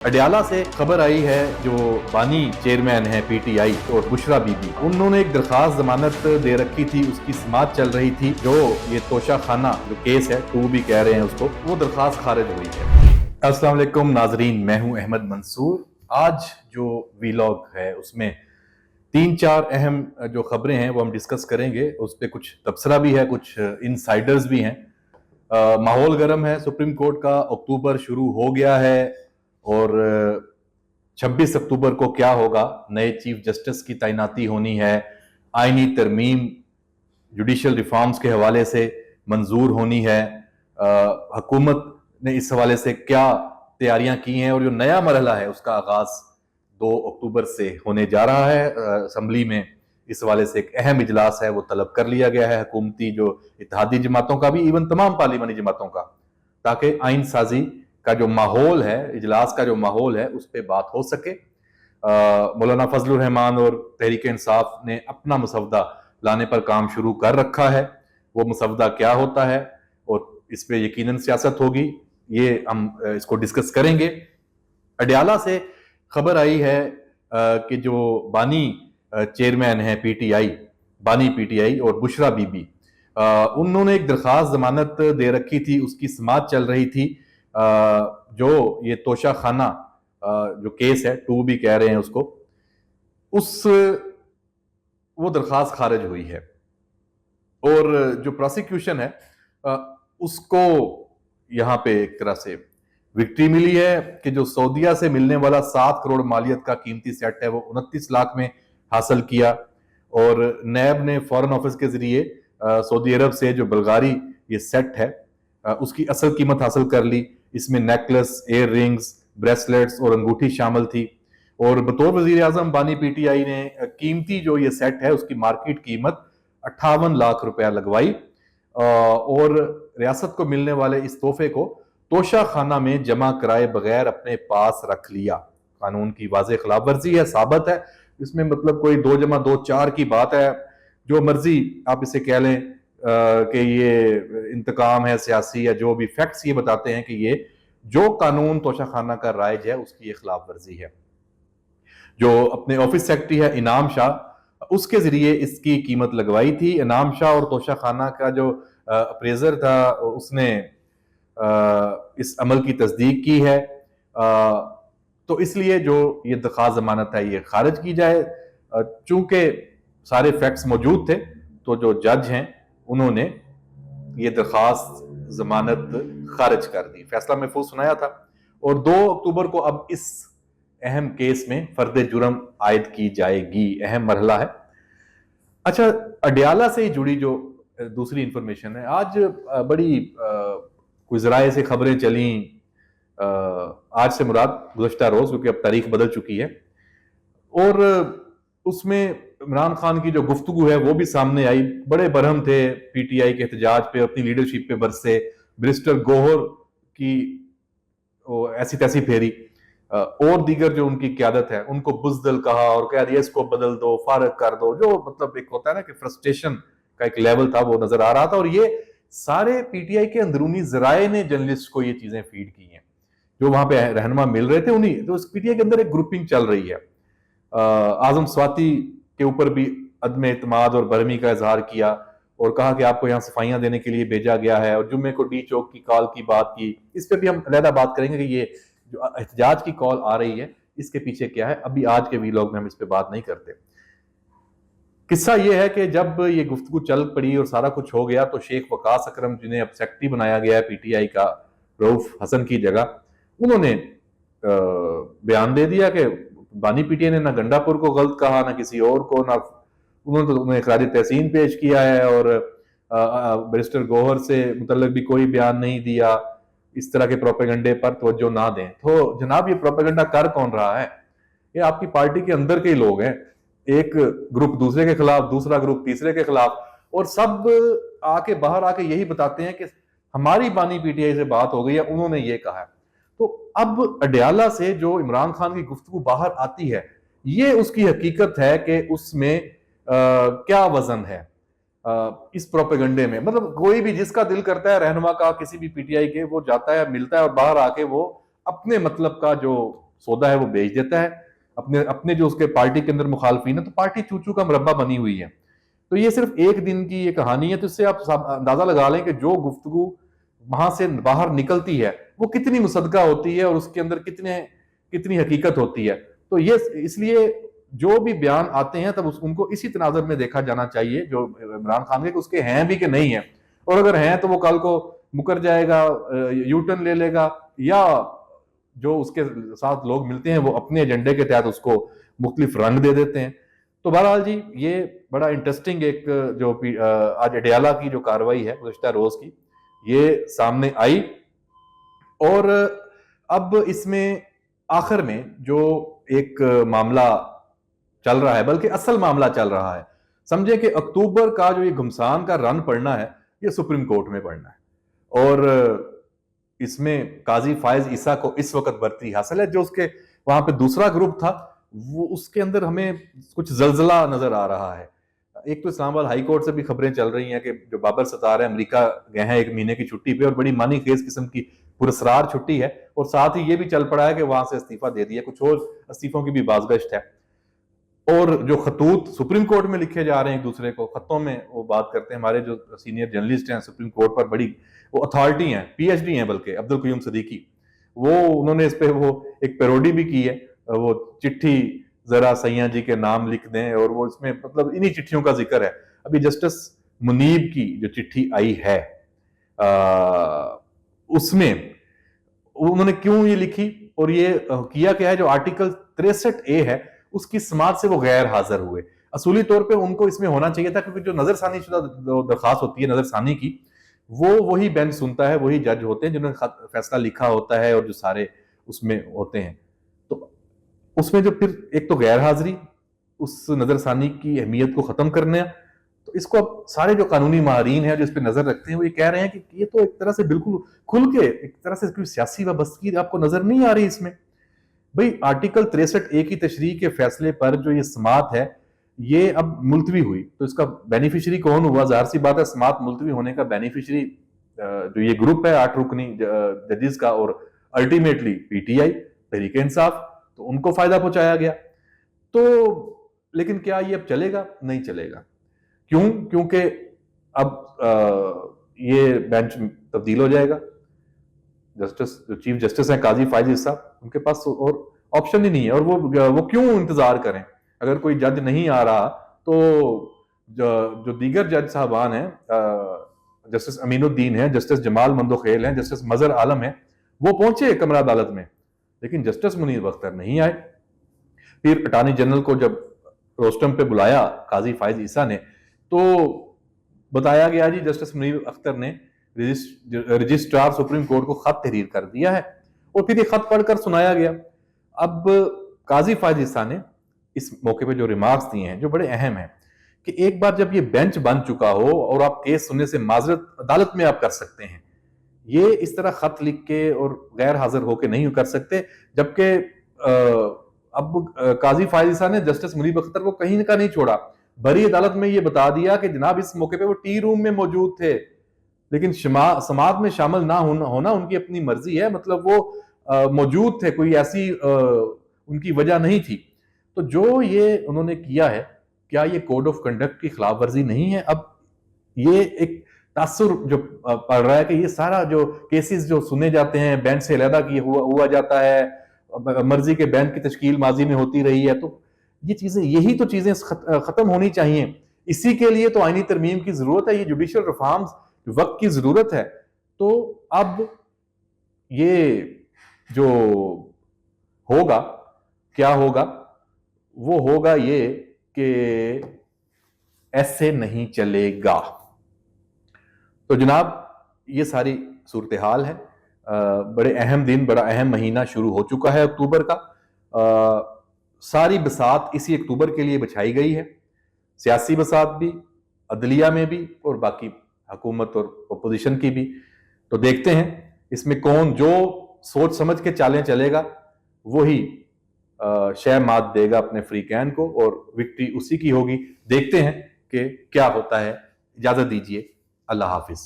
अडियाला से खबर आई है, जो बानी चेयरमैन है पीटीआई और बुशरा बीबी, उन्होंने एक दरखास्त जमानत दे रखी थी, उसकी समाअत चल रही थी। जो ये तोशा खाना जो केस है, टू भी कह रहे हैं उसको, वो दरखास्त खारिज हुई है। अस्सलाम वालेकुम नाजरीन, मैं हूं अहमद मंसूर। आज जो वीलॉग है उसमें 3-4 अहम जो खबरें हैं वो हम डिस्कस करेंगे। उस पर कुछ तबसरा भी है, कुछ इनसाइडर्स भी हैं। माहौल गर्म है। सुप्रीम कोर्ट का अक्टूबर शुरू हो गया है और 26 अक्टूबर को क्या होगा, नए चीफ जस्टिस की तैनाती होनी है, आईनी तरमीम जुडिशल रिफॉर्म्स के हवाले से मंजूर होनी है। हुकूमत ने इस हवाले से क्या तैयारियां की हैं और जो नया मरहला है उसका आगाज 2 अक्टूबर से होने जा रहा है। असम्बली में इस हवाले से एक अहम इजलास है, वो तलब कर लिया गया है हुकूमती जो इत्तेहादी जमातों का भी, इवन तमाम पार्लिमानी जमातों का, ताकि आइन साजी का जो माहौल है, इजलास का जो माहौल है, उस पर बात हो सके। मौलाना फजलुर रहमान और तहरीक इंसाफ ने अपना मसवदा लाने पर काम शुरू कर रखा है। वो मसवदा क्या होता है और इस पे यकीनन सियासत होगी, ये हम इसको डिस्कस करेंगे। अडियाला से खबर आई है कि जो बानी चेयरमैन है पीटीआई, बानी पीटीआई और बुशरा बीबी, उन्होंने एक दरखास्त जमानत दे रखी थी, उसकी समाअत चल रही थी। जो ये तोशा खाना जो केस है, टू भी कह रहे हैं उसको, वो दरखास्त खारिज हुई है और जो प्रोसिक्यूशन है उसको यहाँ पे एक तरह से विक्ट्री मिली है कि जो सऊदीया से मिलने वाला 7 करोड़ मालियत का कीमती सेट है वो 29 लाख में हासिल किया और नैब ने फॉरेन ऑफिस के जरिए सऊदी अरब से जो बल्गारी ये सेट है उसकी असल कीमत हासिल कर ली। इसमें नेकलेस, एयर रिंग्स, ब्रेसलेट्स और अंगूठी शामिल थी और बतौर वजीर आजम बानी पीटीआई ने कीमती जो ये सेट है उसकी मार्केट कीमत 58 लाख रुपया लगवाई और रियासत को मिलने वाले इस तोहफे को तोशा खाना में जमा कराए बगैर अपने पास रख लिया। कानून की वाज़ेह खिलाफ वर्जी है, साबित है। इसमें मतलब कोई 2 जमा 2 4 की बात है, जो मर्जी आप इसे कह लें कि ये इंतकाम है सियासी, या जो भी फैक्ट्स ये बताते हैं कि ये जो कानून तोशा खाना का राइज है उसकी ये खिलाफ वर्जी है। जो अपने ऑफिस सेक्रेटरी है इनाम शाह, उसके जरिए इसकी कीमत लगवाई थी। इनाम शाह और तोशा खाना का जो अप्रेजर था उसने इस अमल की तस्दीक की है। तो इसलिए जो ये दरखास्त जमानत है ये खारिज की जाए। चूंकि सारे फैक्ट्स मौजूद थे तो जो जज हैं उन्होंने ये दरखास्त जमानत खारिज कर दी। फैसला महफूज सुनाया था और 2 अक्टूबर को अब इस अहम केस में फर्द जुर्म आयद की जाएगी। अहम मरहला है। अच्छा, अडियाला से ही जुड़ी जो दूसरी इंफॉर्मेशन है, आज बड़ी कोई जराए से खबरें चली, आज से मुराद गुज़श्ता रोज, क्योंकि अब तारीख बदल चुकी है, और उसमें इमरान खान की जो गुफ्तगू है वो भी सामने आई। बड़े बरहम थे पीटीआई के एहतजाज पे, अपनी लीडरशिप पे बरसे। बैरिस्टर गौहर की ऐसी तैसी फेरी और दीगर जो उनकी क्यादत है उनको बुज़दिल कहा और कह दिया इसको बदल दो, फारग कर दो। जो मतलब एक होता है ना कि फ्रस्ट्रेशन का एक लेवल था, वो नजर आ रहा था। और ये सारे पीटीआई के अंदरूनी जराए ने जर्नलिस्ट को ये चीजें फीड की हैं, जो वहां पे रहनुमा मिल रहे थे उन्हीं। तो पीटीआई के अंदर एक ग्रुपिंग चल रही है। आजम स्वाति के ऊपर भी अदम एतमाद और बरहमी का इजहार किया और कहा कि आपको यहाँ सफाइयां देने के लिए भेजा गया है, और जुम्मे को डी चौक की कॉल की बात की। इस पर भी हम अलहदा बात करेंगे कि ये जो एहतजाज की कॉल आ रही है इसके पीछे क्या है। अभी आज के वीलॉग में हम इस पर बात नहीं करते। किस्सा यह है कि जब ये गुफ्तगू चल पड़ी और सारा कुछ हो गया तो शेख वकास अकरम, जिन्हें अब सेक्रेटरी बनाया गया है पीटीआई का रऊफ हसन की जगह, उन्होंने बयान दे दिया कि बानी पीटीआई ने ना गंडापुर को गलत कहा, ना किसी और को, ना उन्होंने तो इखराज तहसीन पेश किया है और बैरिस्टर गौहर से मुतल्लिक भी कोई बयान नहीं दिया। इस तरह के प्रोपेगंडे पर तवज्जो ना दें। तो जनाब, ये प्रोपेगंडा कर कौन रहा है? ये आपकी पार्टी के अंदर के ही लोग हैं। एक ग्रुप दूसरे के खिलाफ, दूसरा ग्रुप तीसरे के खिलाफ, और सब आके बाहर आके यही बताते हैं कि हमारी बानी पीटीआई से बात हो गई है, उन्होंने ये कहा है। तो अब अडियाला से जो इमरान खान की गुफ्तगू बाहर आती है, ये उसकी हकीकत है कि उसमें क्या वजन है इस प्रोपेगंडे में। मतलब कोई भी जिसका दिल करता है रहनुमा का किसी भी पीटीआई के, वो जाता है, मिलता है और बाहर आके वो अपने मतलब का जो सौदा है वो बेच देता है, अपने जो उसके पार्टी के अंदर मुखालफिन है, तो पार्टी चूचू का मुरब्बा बनी हुई है। तो ये सिर्फ एक दिन की ये कहानी है, तो इससे आप अंदाजा लगा लें कि जो गुफ्तगू वहां से बाहर निकलती है वो कितनी मुसद्दका होती है और उसके अंदर कितनी हकीकत होती है। तो ये इसलिए जो भी बयान आते हैं तब उनको इसी तनाज़ुर में देखा जाना चाहिए जो इमरान खान के, उसके हैं भी कि नहीं है, और अगर हैं तो वो कल को मुकर जाएगा, यू टर्न ले लेगा, या जो उसके साथ लोग मिलते हैं वो अपने एजेंडे के तहत उसको मुख्तलिफ रंग दे देते हैं। तो बहरहाल जी ये बड़ा इंटरेस्टिंग एक जो आज अडयाला की जो कार्रवाई है गुज़िश्ता रोज की, ये सामने आई, और अब इसमें आखिर में जो एक मामला चल रहा है, बल्कि असल मामला चल रहा है, समझे कि अक्टूबर का जो ये घुमसान का रन पड़ना है ये सुप्रीम कोर्ट में पड़ना है, और इसमें काजी फायज ईसा को इस वक्त बर्तरी हासिल है। जो उसके वहां पे दूसरा ग्रुप था वो उसके अंदर हमें कुछ जलजला नजर आ रहा है। एक तो इस्लामाबाद हाई कोर्ट से भी खबरें चल रही हैं कि जो बाबर सतार है अमेरिका गए हैं 1 महीने की छुट्टी पे, और बड़ी मानी खेज किस्म की पुरस्कार छुट्टी है, और साथ ही ये भी चल पड़ा है कि वहां से इस्तीफा दे दिया, कुछ और इस्तीफों की भी बाजगश्त है। और जो खतूत सुप्रीम कोर्ट में लिखे जा रहे हैं एक दूसरे को, खतों में वो बात करते हैं, हमारे जो सीनियर जर्नलिस्ट हैं सुप्रीम कोर्ट पर, बड़ी वो अथॉरिटी हैं, पीएचडी हैं बल्कि, अब्दुल कयूम सिद्दीकी, वो उन्होंने इस पे वो एक पैरोडी भी की है, वो चिट्ठी जरा सैया जी के नाम लिख दें, और वो इसमें मतलब इन्हीं चिट्ठियों का जिक्र है। अभी जस्टिस मुनीब की जो चिट्ठी आई है उसमें उन्होंने क्यों ये लिखी और ये किया क्या है, जो आर्टिकल 63A है उसकी समात से वो गैर हाजिर हुए। असूली तौर पे उनको इसमें होना चाहिए था, क्योंकि जो नजरसानी शुदा दरखास्त होती है नजरसानी की, वो वही बेंच सुनता है, वही जज होते हैं जिन्होंने फैसला लिखा होता है और जो सारे उसमें होते हैं। तो उसमें जो फिर एक तो गैर हाजिरी, उस नजरसानी की अहमियत को खत्म करने, तो इसको अब सारे जो कानूनी माहरीन है जो इस पर नजर रखते हैं वो ये कह रहे हैं कि ये तो एक तरह से बिल्कुल खुल के एक तरह से कोई सियासी वाबस्तगी आपको नजर नहीं आ रही इसमें। भाई आर्टिकल 63A की तशरीह के फैसले पर जो ये समात है ये अब मुलतवी हुई, तो इसका बेनिफिशियरी कौन हुआ? जाहिर सी बात है समात मुलतवी होने का बेनिफिशियरी जो ये ग्रुप है 8 रुकनी जजेस का, और अल्टीमेटली पीटीआई तहरीक इंसाफ, तो उनको फायदा पहुंचाया गया। तो लेकिन क्या ये अब चलेगा? नहीं चलेगा। क्यों? क्योंकि अब ये बेंच तब्दील हो जाएगा। जस्टिस जो चीफ जस्टिस हैं काजी फायज ईसा, उनके पास और ऑप्शन ही नहीं है, और वो क्यों इंतजार करें? अगर कोई जज नहीं आ रहा तो जो दीगर जज साहबान हैं, जस्टिस अमीनुद्दीन है, जस्टिस जमाल मंदोखेल हैं, जस्टिस मजहर आलम है, वो पहुंचे कमरा अदालत में, लेकिन जस्टिस मुनीर अख्तर नहीं आए। फिर अटॉर्नी जनरल को जब रोस्टम पे बुलाया काजी फायज ईसा ने, तो बताया गया जी जस्टिस मुनीर अख्तर ने रजिस्ट्रार सुप्रीम कोर्ट को खत तहरीर कर दिया है, और फिर ये खत पढ़कर सुनाया गया। अब काजी फायज ईसा ने इस मौके पे जो रिमार्क्स दिए हैं जो बड़े अहम हैं, कि एक बार जब ये बेंच बन चुका हो और आप केस सुनने से माजरत अदालत में आप कर सकते हैं, ये इस तरह खत लिख के और गैर हाजिर होके नहीं कर सकते। जबकि अब काजी फायज ईसा ने जस्टिस मुनीर अख्तर को कहीं का नहीं छोड़ा, बड़ी अदालत में ये बता दिया कि जनाब इस मौके पे वो टी रूम में मौजूद थे, लेकिन समात में शामिल ना होना उनकी अपनी मर्जी है, मतलब वो मौजूद थे, कोई ऐसी उनकी वजह नहीं थी। तो जो ये उन्होंने किया है, क्या ये कोड ऑफ कंडक्ट की खिलाफ वर्जी नहीं है? अब ये एक तासुर जो पड़ रहा है कि ये सारा जो केसेस जो सुने जाते हैं बेंच से अलहदा की हुआ जाता है, मर्जी के बेंच की तश्कील माजी में होती रही है, तो ये चीजें, यही तो चीजें खत्म होनी चाहिए। इसी के लिए तो आईनी तरमीम की जरूरत है, ये जुडिशियल रिफॉर्म्स वक्त की जरूरत है। तो अब ये जो होगा, क्या होगा? वो होगा ये कि ऐसे नहीं चलेगा। तो जनाब ये सारी सूरत हाल है। बड़े अहम दिन, बड़ा अहम महीना शुरू हो चुका है अक्टूबर का। सारी बसात इसी अक्टूबर के लिए बिछाई गई है, सियासी बसात भी, अदलिया में भी, और बाकी हुकूमत और अपोजिशन की भी। तो देखते हैं इसमें कौन जो सोच समझ के चालें चलेगा वही शह मात देगा अपने फ्री कैन को, और विक्ट्री उसी की होगी। देखते हैं कि क्या होता है। इजाजत दीजिए, अल्लाह हाफिज।